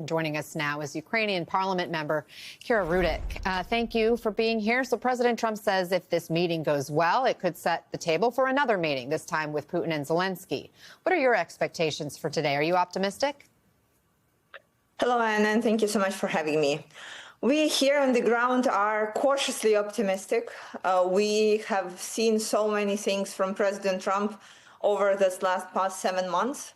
Joining us now is Ukrainian parliament member Kira Rudik. Thank you for being here. So President Trump says if this meeting goes well, it could set the table for another meeting, this time with Putin and Zelensky. What are your expectations for today? Are you optimistic? Hello, Anna, and thank you so much for having me. We here on the ground are cautiously optimistic. We have seen so many things from President Trump over this past 7 months.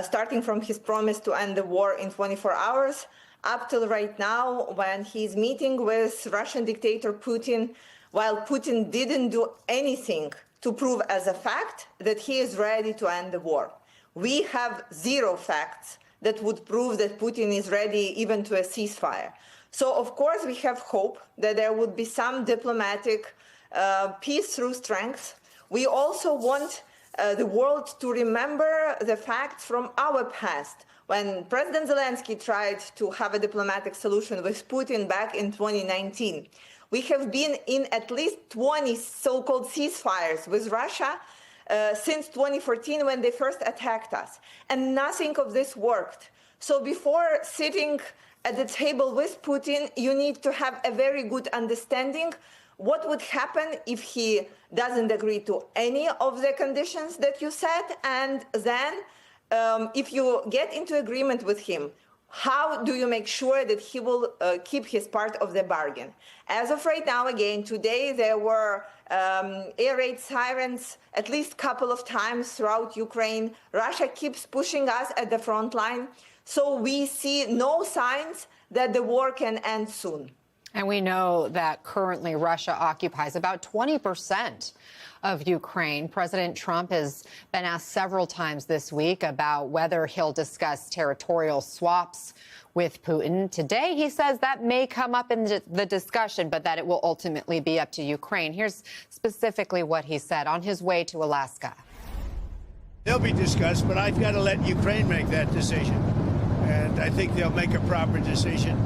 Starting from his promise to end the war in 24 hours, up till right now, when he's meeting with Russian dictator Putin, while Putin didn't do anything to prove as a fact that he is ready to end the war. We have zero facts that would prove that Putin is ready even to a ceasefire. So, of course, we have hope that there would be some diplomatic peace through strength. We also want the world to remember the facts from our past. When President Zelensky tried to have a diplomatic solution with Putin back in 2019, we have been in at least 20 so-called ceasefires with Russia since 2014 when they first attacked us. And nothing of this worked. So before sitting at the table with Putin, you need to have a very good understanding what would happen if he doesn't agree to any of the conditions that you set, and then if you get into agreement with him, how do you make sure that he will keep his part of the bargain? As of right now, again, today there were air raid sirens at least a couple of times throughout Ukraine. Russia keeps pushing us at the front line, so we see no signs that the war can end soon. And we know that currently Russia occupies about 20% of Ukraine. President Trump has been asked several times this week about whether he'll discuss territorial swaps with Putin. Today, he says that may come up in the discussion, but that it will ultimately be up to Ukraine. Here's specifically what he said on his way to Alaska. They'll be discussed, but I've got to let Ukraine make that decision. And I think they'll make a proper decision.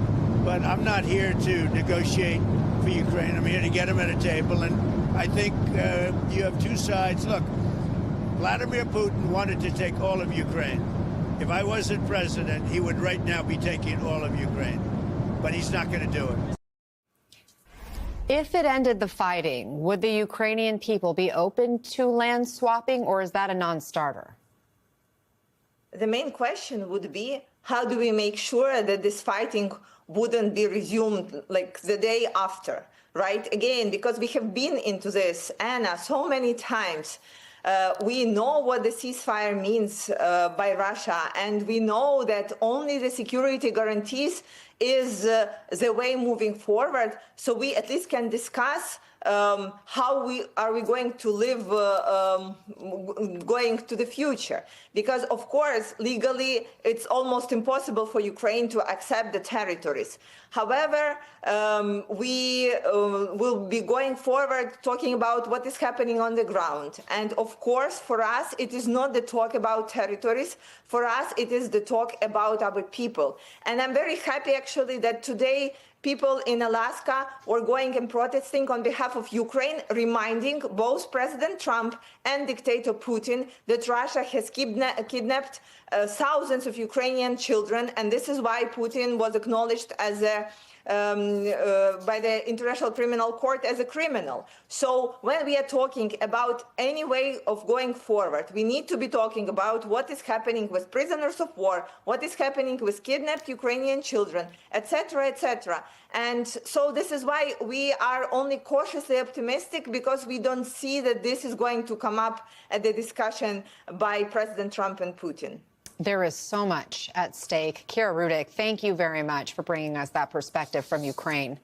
But I'm not here to negotiate for Ukraine. I'm here to get them at a table. And I think you have two sides. Look, Vladimir Putin wanted to take all of Ukraine. If I wasn't president, he would right now be taking all of Ukraine. But he's not going to do it. If it ended the fighting, would the Ukrainian people be open to land swapping, or is that a non-starter? The main question would be, how do we make sure that this fighting wouldn't be resumed like the day after, right? Again, because we have been into this, Anna, so many times. We know what the ceasefire means by Russia, and we know that only the security guarantees is the way moving forward. So we at least can discuss how we going to live going to the future. Because, of course, legally, it's almost impossible for Ukraine to accept the territories. However, we will be going forward talking about what is happening on the ground. And, of course, for us, it is not the talk about territories. For us, it is the talk about our people. And I'm very happy, actually, that today people in Alaska were going and protesting on behalf of Ukraine, reminding both President Trump and dictator Putin that Russia has kidnapped thousands of Ukrainian children, and this is why Putin was acknowledged as by the International Criminal Court as a criminal. So when we are talking about any way of going forward, we need to be talking about what is happening with prisoners of war, what is happening with kidnapped Ukrainian children, etc., etc. And so this is why we are only cautiously optimistic, because we don't see that this is going to come up at the discussion by President Trump and Putin. There is so much at stake. Kira Rudik, thank you very much for bringing us that perspective from Ukraine.